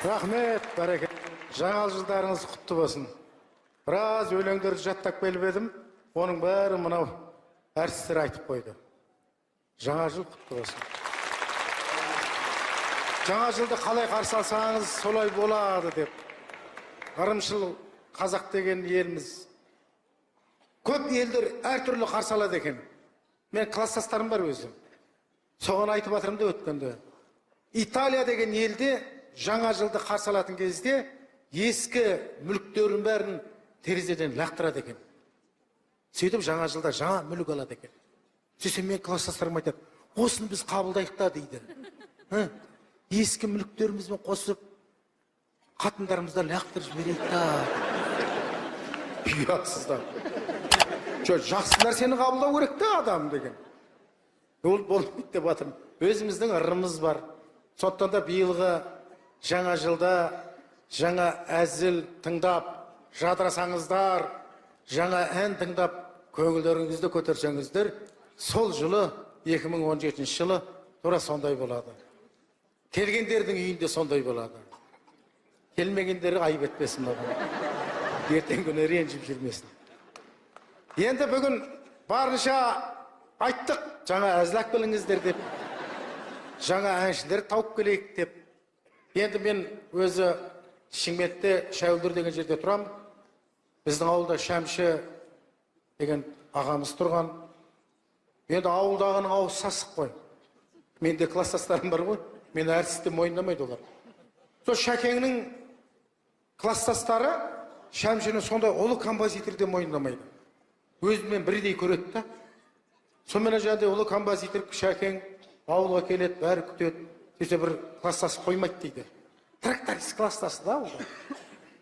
Рахмет, бәрекет. Жаңа жылдарыңыз құтты болсын. Біраз өлеңдерді жаттап келіп едім, оның бәрі мынау әртістер айтып қойды. Жаңа жыл құтты болсын. Жаңа жылды қалай қарсы алсаңыз, солай болады деп. Ырымшыл қазақ деген еліміз. Көп елдер әртүрлі қарсы алады екен. Мен класстастарым бар өзім. Соған айтып жатырмын да өткенде. Италия деген елде жаңа жылды қарсы алатын кезде ескі мүліктерін бәрін терезеден лақтырады екен. Сөйтіп жаңа жылда жаңа мүлік алады екен. Сөйтсем мен класстастарым айтады, осыны біз қабылдайық та дейді. Ескі мүліктерімізбен қосып, қатындарымызда лақтырып жіберейік та. Ұятсыздар. Жақсы нәрсені қабылдау керек та адам деген. Ол болмайды деп жатырмын. Өзіміздің ырымыз бар. Сондықтан да биылғы жаңа жылда жаңа әзіл тыңдап, жадырасаңыздар, жаңа ән тыңдап, көңілдеріңізді көтерсеңіздер, сол жылы 2017 жылы тура сондай болады. Келгендердің үйінде сондай болады. Келмегендері айып етпесін маған. Ертең күні ренжіп жүрмесін. Енді бүгін барынша айттық, жаңа әзіл келіңіздер деп, жаңа әншілер тауып келейік деп. Енді мен өзі Шымкентте Шәуілдір деген жерде тұрам. Біздің ауылда Шәмші деген ағамыз тұрған. Енді ауылдағының ауыз сасық қой. Менде класстастарым бар ғой. Мен әртісті мойындамайды олар. Сол Шәкеңнің класстастары Шәмшіні сондай ұлы композитор деп мойындамайды. Өзімен бірдей көреді да. Сонымен жәде ұлы композитор Шәкең ауылға келеді, бәрі күтеді. Сөйтсе бір класстасы қоймайды дейді. Тракторист класстасы да ол.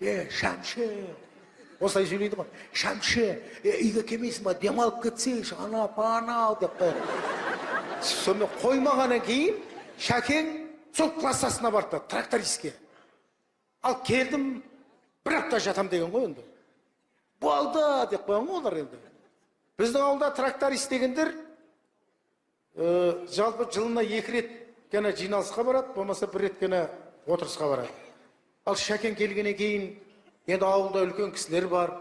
Шәмші. Осылай сөйлейді ғой. Шәмші, үйге келмейсің ба, демалып кетсейші, анау деп қояды. Сонымен қоймағаннан кейін Шәкең сол классасына барды, трактористке. Ал келдім, бір апта жатам деген ғой енді. Болды деп қойған ғой олар енді. Біздің ауылда тракторист дегендер жалпы жылына 2 рет кені жиналысқа барады, болмаса 1 рет кені отырысқа барады. Ал Шәкең келгеннен кейін енді ауылда үлкен кісілер бар,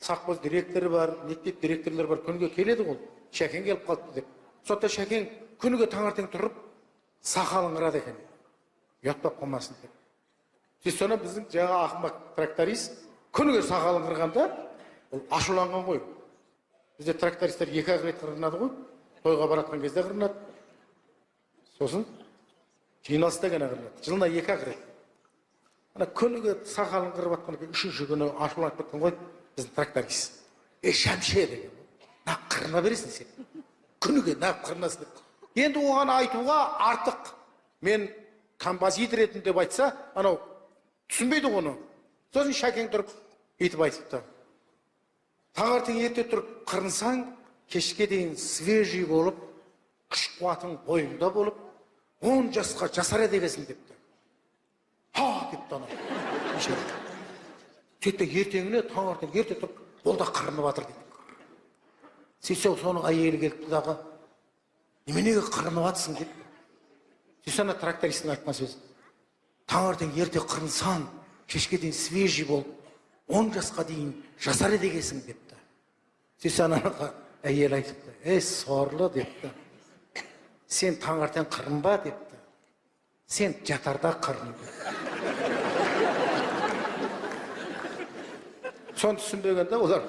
сақпыз директоры бар, мектеп директорлар бар, күніге келеді ғой. Шәкең келіп қалды деп. Сондықтан Шәкең күніге таңертең тұрып, сақалын қырады екен. Ұятпап қалмасын деп. Соны біздің жаңа ақымақ тракторист күніге сақалын қырғанда, ол ашуланған ғой. Бізде трактористтер 2 рет қырынады ғой. Тойға баратқан кезде қырынады. Сосын жиналыста ғана қырынады. Жылына 2 рет. Ана күніге сақалын қырып атқан 3-ші күні ашуланып кеткен ғой біздің тракторист. Шәмші деген. Нақ қырына бересің сен. Күніге нақ қырынасың деп. Енді оған айтуға артық. Мен композитор едім деп айтса, анау түсінбейді оны. Сосын Шәкең тұрып, етіп айтыпты. Таңертең ерте тұрып қырынсаң, кешке дейін свежий болып, күш қуатың бойыңда болып, 10 жасқа жасар едегесің депті. Ха, депті анау. Сөйтті ертеңіне таңертең ерте тұрып, ол да қырынып атыр дейді. Сөйтсе соның әйелі келіпті дағы, неменеге қырынып атсың депті. Сөйтсе ана трактористің айтқан сөзі. Таңертең ерте қырынсаң, кешке дейін свежий болып, 10 жасқа дейін жасар едегесің депті. Сөйтсе анаға әйел айтыпты. Сорлы депті. Сен таңертең қырынба депті. Сен жатарда қырын депті. Соны түсінбегенде олар.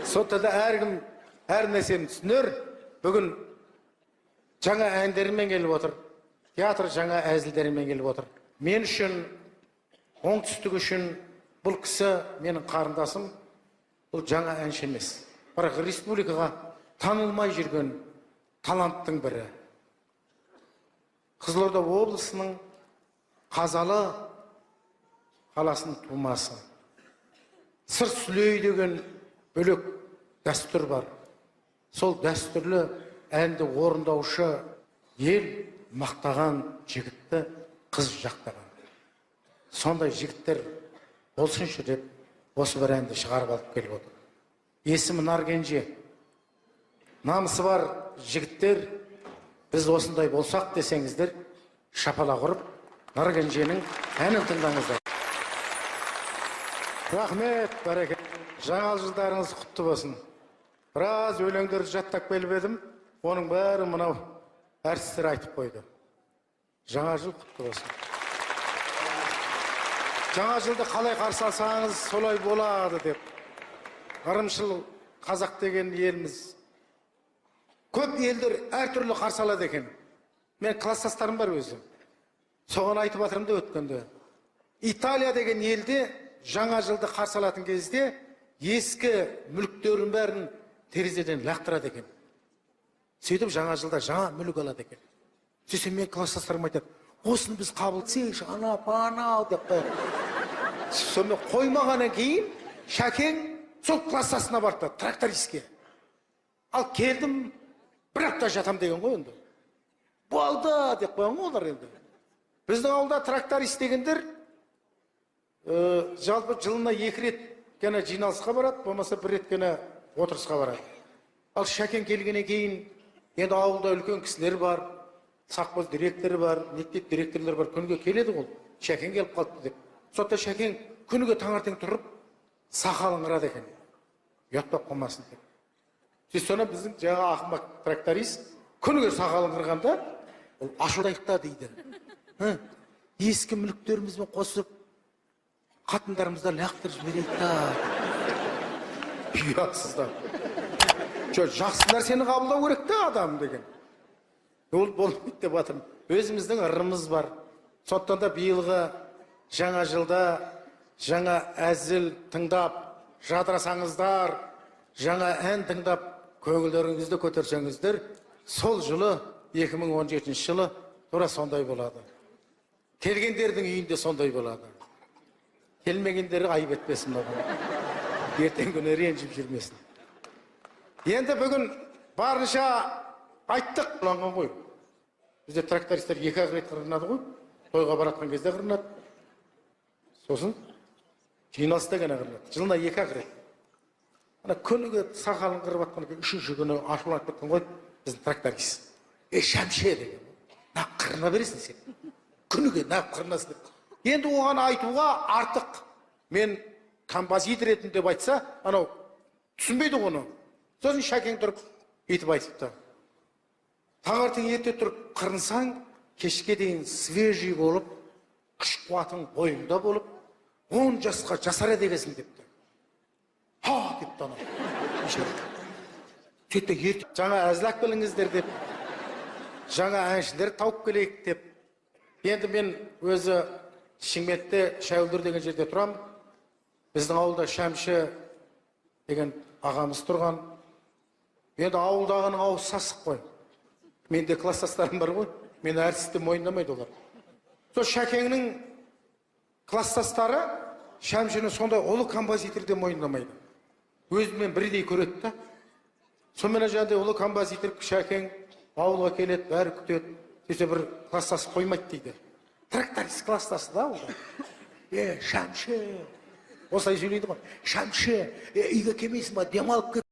Сонда да әркім әр нәрсені түсінер. Бүгін жаңа әндерімен келіп отыр. Театр жаңа әзілдерімен келіп отыр. Мен үшін, оңтүстік үшін бұл кісі менің қарындасым, бұл жаңа әнші емес. Бірақ республикаға танылмай жүрген таланттың бірі. Қызылорда облысының Қазалы қаласының тумасы. Сыр Сүлей деген бөлек дәстүр бар. Сол дәстүрлі әнді орындаушы ел мақтаған жігітті қыз жақтаған. Сондай жігіттер болсыншы деп осы бір әнді шығарып алып келіп отыр. Есімі Наркенже. Намысы бар жігіттер, біз осындай болсақ десеңіздер, шапалақ ұрып, Наркенженің әнін тыңдаңыздар. Рахмет, бәрекет. Жаңа жылдарыңыз құтты болсын. Біраз өлеңдерді жаттап келіп едім, оның бәрі мынау әртістер айтып қойды. Жаңа жыл құтты болсын. Жаңа жылды қалай қарсы алсаңыз, солай болады деп. Ырымшыл қазақ деген еліміз. Көп елдер әртүрлі қарсы алады екен. Мен класстастарым бар өзім. Соған айтып атырым да өткенде. Италия деген елде жаңа жылды қарсы алатын кезде ескі мүліктерін бәрін терезеден лақтырады екен. Сөйтіп жаңа жылда жаңа мүлік алады екен. Сөйтсем мен класстастарым айтады, осыны біз қабылдасайықшы, анау деп қояды. Сонымен қоймағаннан кейін Шәкең сол класстасына барды, трактористке. Ал келдім, бір апта жатам деген ғой енді. Болды деп қойған ғой олар енді. Біздің ауылда тракторист дегендер жалпы жылына 2 рет кені жиналысқа барады, болмаса 1 рет кені отырысқа барады. Ал Шәкең келгеннен кейін енді ауылда үлкен кісілер бар, сақпоз директоры бар, мектеп директорлар бар, күніге келеді ғой. Шәкең келіп қалды деп. Сонда Шәкең күніге таңертең тұрып, сақалын қырады екен. Ұятпап қалмасын деп. Соны біздің жаңа ақымақ тракторист күніге сақалын қырғанда, ол ашудайықта дейді. Ескі мүліктерімізбен қосып, қатындарымызда лақтырып жіберейік та. Ұятсыздар. Жақсы нәрсені қабылдау керек та адам деген. Ол болмайды деп атырмын. Өзіміздің ырымыз бар. Сондықтан да биылғы жаңа жылда жаңа әзіл тыңдап, жадырасаңыздар, жаңа ән тыңдап, көңілдеріңізді көтерсеңіздер, сол жылы 2017 жылы тура сондай болады. Келгендердің үйінде сондай болады. Келмегендері айып етпесін оған. Ертең күні ренжіп жүрмесін. Енді бүгін барынша айттық ұланған ғой. Бізде трактористер 2 рет қырынады ғой. Тойға баратқан кезде қырынады. Сосын жиналыста ғана қырынады. Жылына 2 рет. Ана күніге сақалын қырып атқан 3-ші күні ашуланып кеткен ғой біздің тракторист. Шәмше деген. Нақ қырына бересің сен. Күніге нақ қырынасың деп. Енді оған айтуға артық. Мен композитор ретінде деп айтса, анау түсінбейді оны. Сосын Шәкең тұрып, етіп айтыпты. Таңертең ерте тұрып қырынсаң, кешке дейін свежий болып, күш қуатың бойыңда болып, 10 жасқа жасар едегесің депті. Ха, депті анау. Сөйтті ерте жаңа әзілак біліңіздер деп, жаңа әншілер тауып келейік деп. Енді мен өзі Шымкентте Шәуілдір деген жерде тұрам. Біздің ауылда Шәмші деген ағамыз тұрған. Енді ауылдағының ауыз сасық қой. Менде класстастарым бар ғой. Мен әртісті мойындамайды олар. Сол Шәкеңнің класстастары Шәмшіні сондай ұлы композиторды мойындамайды. Өзімен бірдей көреді да. Сонымен жаңағыдай ұлы композитор Шәкең ауылға келеді, бәрі күтеді. Сөйтсе бір класстасы қоймайды дейді. Тракторист класстасы да олар. Шәмші. Осылай сөйлейді ғой. Шәмші, үйге келмейсің ба, демалып кет.